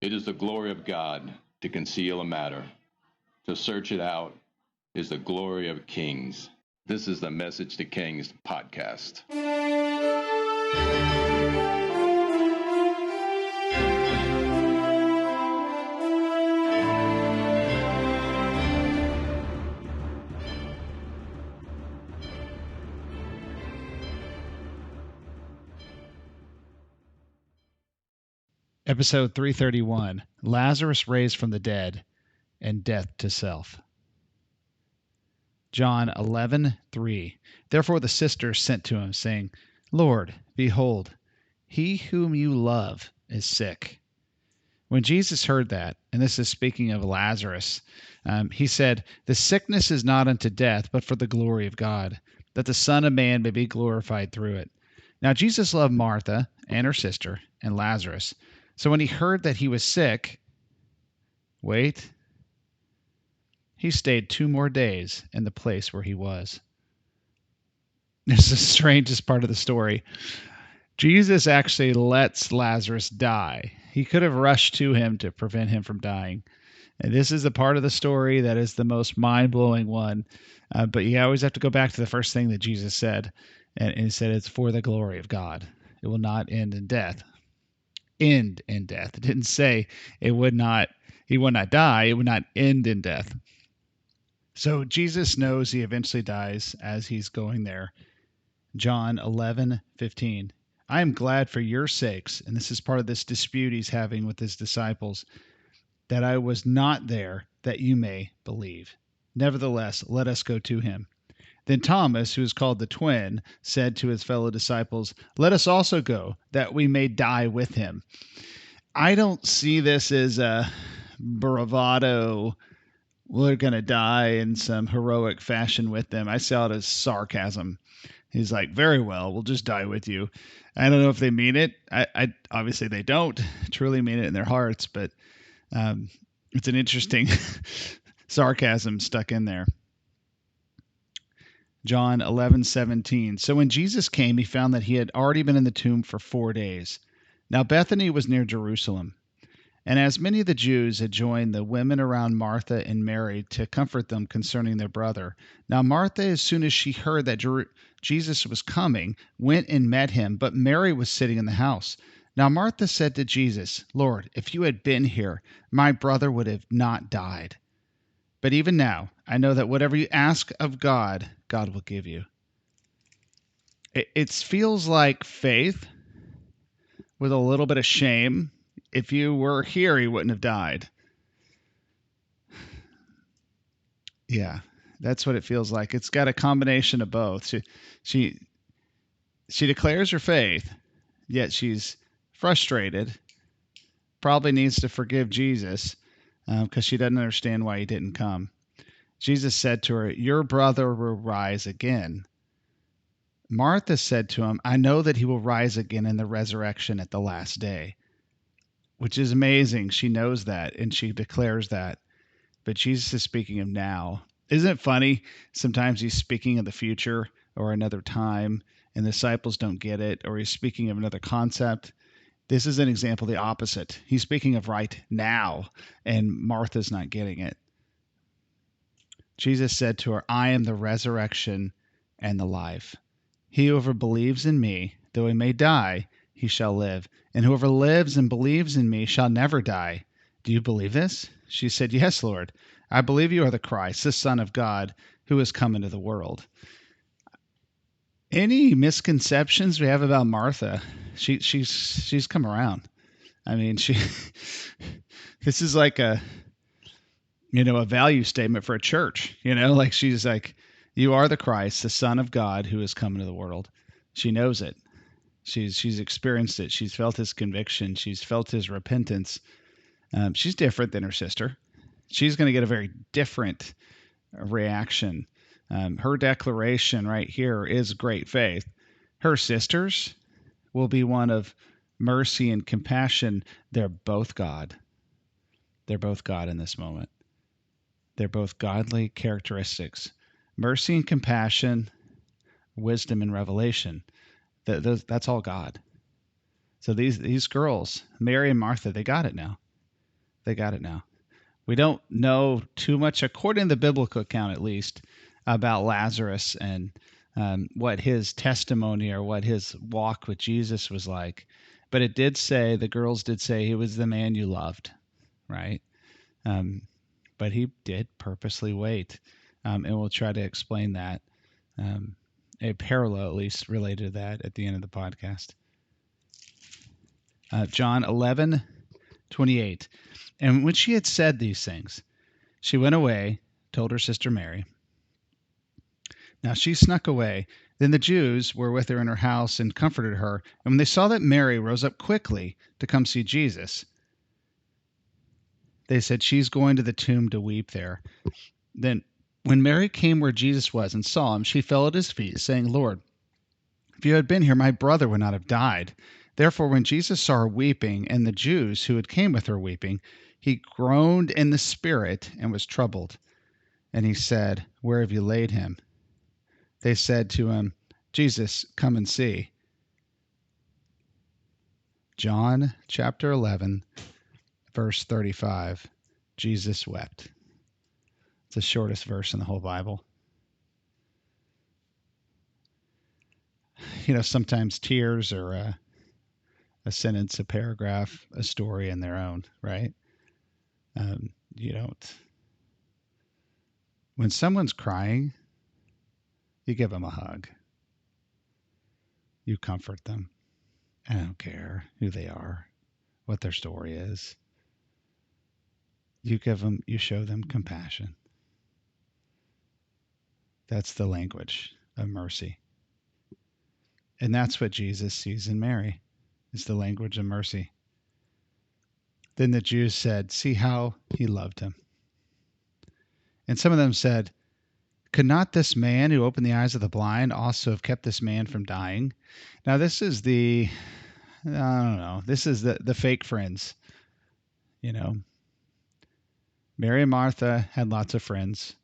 It is the glory of God to conceal a matter. To search it out is the glory of kings. This is the Message to Kings podcast. Episode 331, Lazarus raised from the dead and death to self. John 11:3. Therefore the sisters sent to him, saying, Lord, behold, he whom you love is sick. When Jesus heard that, and this is speaking of Lazarus, he said, the sickness is not unto death, but for the glory of God, that the Son of Man may be glorified through it. Now Jesus loved Martha and her sister and Lazarus. So when he heard that he was sick, he stayed 2 more days in the place where he was. This is the strangest part of the story. Jesus actually lets Lazarus die. He could have rushed to him to prevent him from dying. And this is the part of the story that is the most mind-blowing one. But you always have to go back to the first thing that Jesus said. And he said, it's for the glory of God. It will not end in death. End in death. It didn't say he would not die. It would not end in death. So Jesus knows he eventually dies as he's going there. John 11:15. I am glad for your sakes, and this is part of this dispute he's having with his disciples, that I was not there, that you may believe. Nevertheless, let us go to him. Then Thomas, who is called the twin, said to his fellow disciples, let us also go, that we may die with him. I don't see this as a bravado, we're going to die in some heroic fashion with them. I saw it as sarcasm. He's like, very well, we'll just die with you. I don't know if they mean it. I obviously they don't truly mean it in their hearts, but it's an interesting sarcasm stuck in there. John 11:17. So when Jesus came, he found that he had already been in the tomb for 4 days. Now Bethany was near Jerusalem. And as many of the Jews had joined the women around Martha and Mary to comfort them concerning their brother. Now Martha, as soon as she heard that Jesus was coming, went and met him, but Mary was sitting in the house. Now Martha said to Jesus, Lord, if you had been here, my brother would have not died. But even now, I know that whatever you ask of God, God will give you. It feels like faith with a little bit of shame. If you were here, he wouldn't have died. Yeah, that's what it feels like. It's got a combination of both. She declares her faith, yet she's frustrated. Probably needs to forgive Jesus because she doesn't understand why he didn't come. Jesus said to her, your brother will rise again. Martha said to him, I know that he will rise again in the resurrection at the last day. Which is amazing. She knows that, and she declares that. But Jesus is speaking of now. Isn't it funny? Sometimes he's speaking of the future or another time, and the disciples don't get it, or he's speaking of another concept. This is an example of the opposite. He's speaking of right now, and Martha's not getting it. Jesus said to her, I am the resurrection and the life. He who ever believes in me, though he may die, he shall live. And whoever lives and believes in me shall never die. Do you believe this? She said, yes, Lord. I believe you are the Christ, the Son of God, who has come into the world. Any misconceptions we have about Martha, she's come around. I mean, this is like a value statement for a church, like she's like, you are the Christ, the Son of God, who has come into the world. She knows it. She's experienced it. She's felt his conviction. She's felt his repentance. She's different than her sister. She's going to get a very different reaction. Her declaration right here is great faith. Her sisters will be one of mercy and compassion. They're both God. They're both God in this moment. They're both godly characteristics. Mercy and compassion, wisdom and revelation. That's all God. So these girls, Mary and Martha, they got it now. They got it now. We don't know too much, according to the biblical account at least, about Lazarus and what his testimony or what his walk with Jesus was like. But it did say, the girls did say, he was the man you loved, right? But he did purposely wait. And we'll try to explain that, a parallel at least related to that at the end of the podcast. John 11:28. And when she had said these things, she went away, told her sister Mary. Now she snuck away. Then the Jews were with her in her house and comforted her. And when they saw that Mary rose up quickly to come see Jesus, they said, she's going to the tomb to weep there. Then when Mary came where Jesus was and saw him, she fell at his feet, saying, Lord, if you had been here, my brother would not have died. Therefore, when Jesus saw her weeping, and the Jews who had came with her weeping, he groaned in the spirit and was troubled. And he said, where have you laid him? They said to him, Jesus, come and see. John chapter 11, verse 35. Jesus wept. It's the shortest verse in the whole Bible. You know, sometimes tears are a sentence, a paragraph, a story in their own, right? You don't. When someone's crying, you give them a hug. You comfort them. I don't care who they are, what their story is. You show them compassion. That's the language of mercy. And that's what Jesus sees in Mary, is the language of mercy. Then the Jews said, see how he loved him. And some of them said, could not this man who opened the eyes of the blind also have kept this man from dying? Now this is the fake friends. You know, Mary and Martha had lots of friends.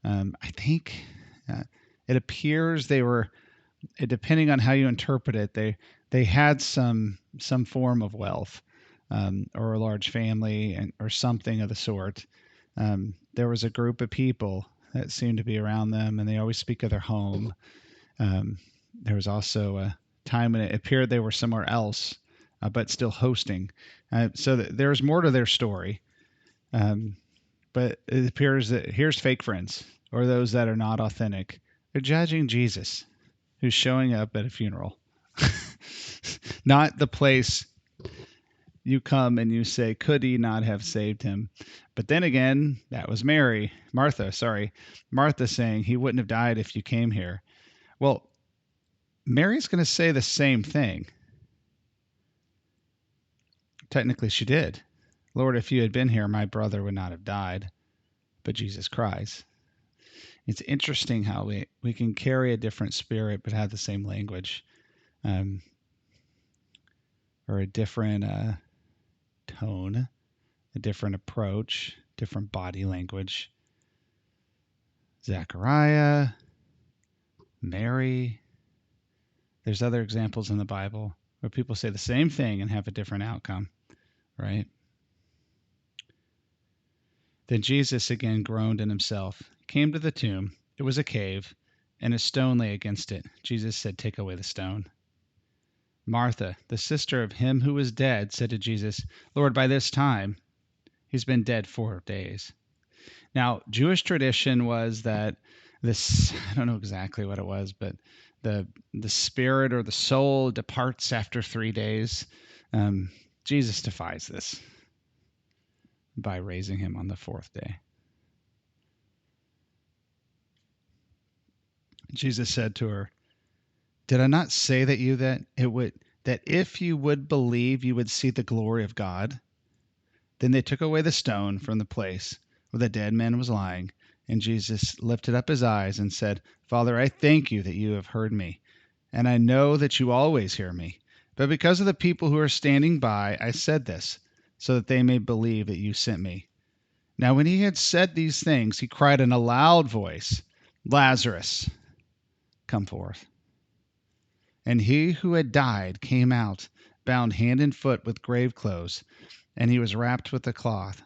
I think it appears they were, depending on how you interpret it, they had some form of wealth, or a large family or something of the sort. There was a group of people that seemed to be around them, and they always speak of their home. There was also a time when it appeared they were somewhere else, but still hosting. So there's more to their story. But it appears that here's fake friends, or those that are not authentic. They're judging Jesus, who's showing up at a funeral. Not the place you come and you say, could he not have saved him? But then again, that was Martha saying he wouldn't have died if you came here. Well, Mary's going to say the same thing. Technically, she did. Lord, if you had been here, my brother would not have died. But Jesus cries. It's interesting how we can carry a different spirit but have the same language, or a different tone, a different approach, different body language. Zechariah, Mary. There's other examples in the Bible where people say the same thing and have a different outcome, right? Then Jesus again groaned in himself, came to the tomb. It was a cave, and a stone lay against it. Jesus said, take away the stone. Martha, the sister of him who was dead, said to Jesus, Lord, by this time, he's been dead 4 days. Now, Jewish tradition was that this, I don't know exactly what it was, but the spirit or the soul departs after 3 days. Jesus defies this by raising him on the 4th day. Jesus said to her, did I not say that if you would believe, you would see the glory of God? Then they took away the stone from the place where the dead man was lying, and Jesus lifted up his eyes and said, Father, I thank you that you have heard me, and I know that you always hear me. But because of the people who are standing by, I said this, so that they may believe that you sent me. Now when he had said these things, he cried in a loud voice, Lazarus, come forth. And he who had died came out, bound hand and foot with grave clothes, and he was wrapped with a cloth.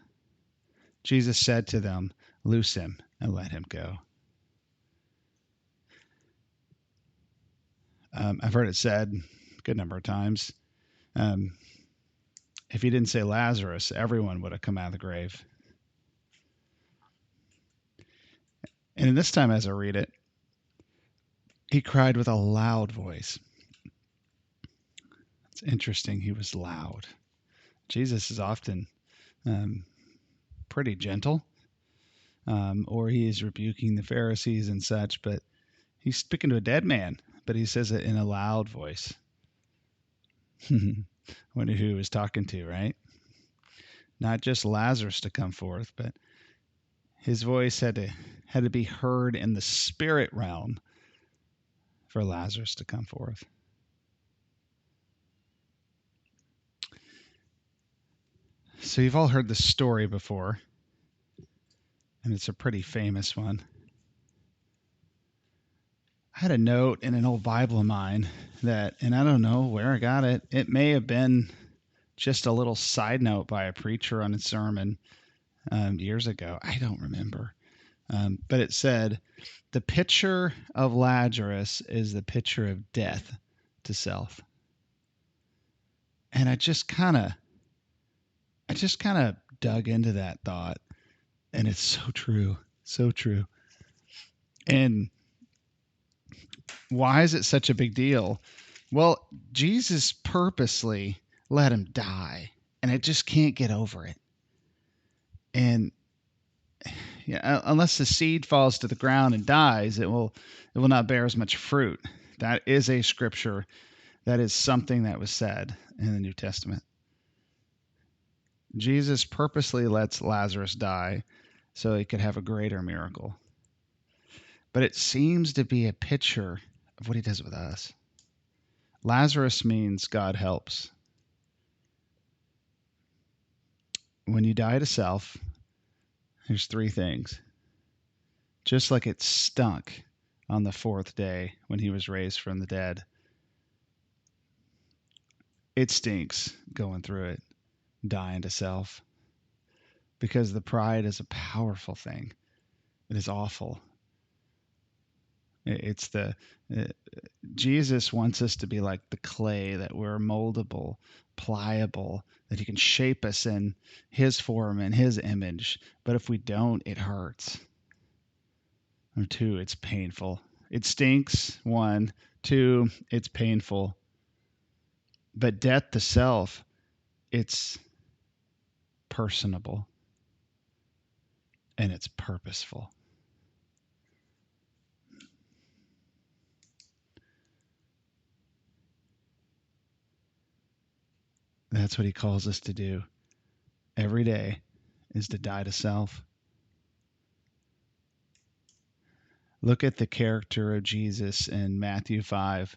Jesus said to them, "Loose him and let him go." I've heard it said a good number of times, if he didn't say Lazarus, everyone would have come out of the grave. And in this time, as I read it, he cried with a loud voice. It's interesting. He was loud. Jesus is often pretty gentle, or he is rebuking the Pharisees and such, but he's speaking to a dead man, but he says it in a loud voice. Wonder who he was talking to, right? Not just Lazarus to come forth, but his voice had to be heard in the spirit realm for Lazarus to come forth. So you've all heard the story before, and it's a pretty famous one. I had a note in an old Bible of mine that, and I don't know where I got it. It may have been just a little side note by a preacher on a sermon years ago. I don't remember. But it said, the picture of Lazarus is the picture of death to self. And I just kind of dug into that thought, and it's so true. So true. And why is it such a big deal? Well, Jesus purposely let him die, and I just can't get over it. And yeah, unless the seed falls to the ground and dies, it will not bear as much fruit. That is a scripture. That is something that was said in the New Testament. Jesus purposely lets Lazarus die so he could have a greater miracle. But it seems to be a picture of what he does with us. Lazarus means God helps. When you die to self, there's three things. Just like it stunk on the fourth day when he was raised from the dead, it stinks going through it, dying to self. Because the pride is a powerful thing. It is awful. It's Jesus wants us to be like the clay, that we're moldable, pliable, that he can shape us in his form and his image. But if we don't, it hurts. Or two, it's painful. It stinks, one. Two, it's painful. But death to self, it's personable. And it's purposeful. That's what he calls us to do every day, is to die to self. Look at the character of Jesus in Matthew 5.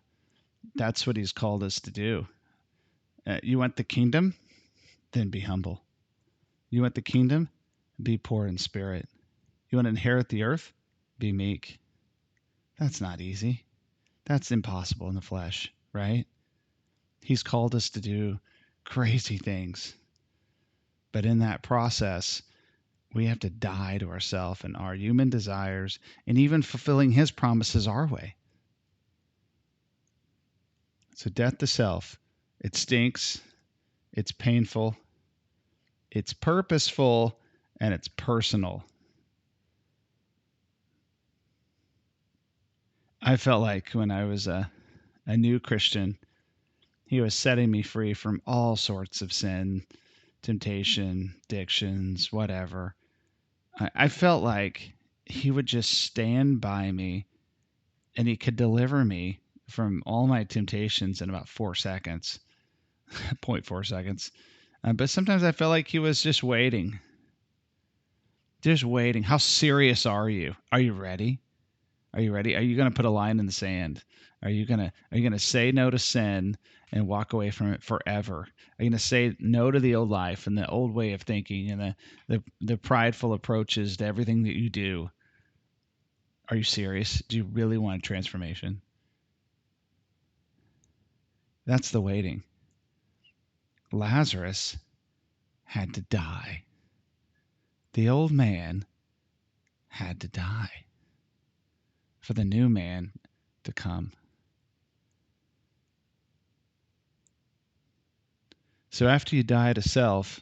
That's what he's called us to do. You want the kingdom? Then be humble. You want the kingdom? Be poor in spirit. You want to inherit the earth? Be meek. That's not easy. That's impossible in the flesh, right? He's called us to do crazy things. But in that process, we have to die to ourselves and our human desires, and even fulfilling his promises our way. So death to self, it stinks, it's painful, it's purposeful, and it's personal. I felt like when I was a new Christian, he was setting me free from all sorts of sin, temptation, addictions, whatever. I felt like he would just stand by me and he could deliver me from all my temptations in about 4 seconds, 0.4 seconds. But sometimes I felt like he was just waiting. Just waiting. How serious are you? Are you ready? Are you ready? Are you going to put a line in the sand? Are you going to say no to sin and walk away from it forever? Are you going to say no to the old life and the old way of thinking and the prideful approaches to everything that you do? Are you serious? Do you really want a transformation? That's the waiting. Lazarus had to die. The old man had to die for the new man to come. So after you die to self,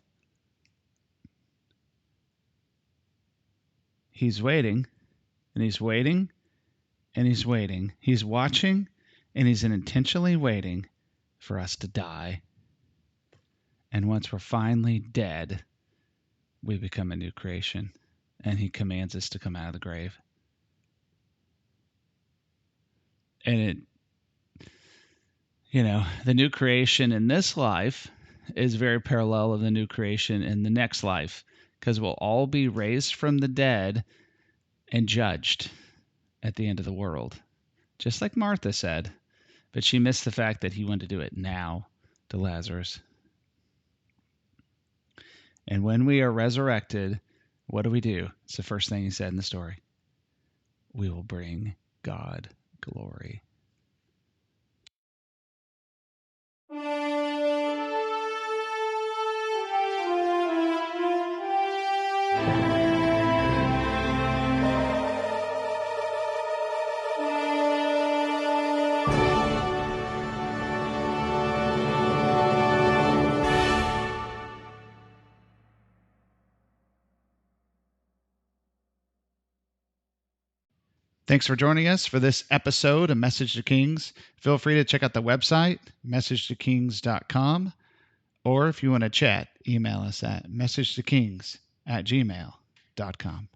he's waiting, and he's waiting, and he's waiting. He's watching, and he's intentionally waiting for us to die. And once we're finally dead, we become a new creation, and he commands us to come out of the grave. And the new creation in this life is very parallel of the new creation in the next life, because we'll all be raised from the dead and judged at the end of the world, just like Martha said. But she missed the fact that he wanted to do it now to Lazarus. And when we are resurrected, what do? It's the first thing he said in the story. We will bring God glory. Thanks for joining us for this episode of Message to Kings. Feel free to check out the website, messagetokings.com, or if you want to chat, email us at messagetokings@gmail.com.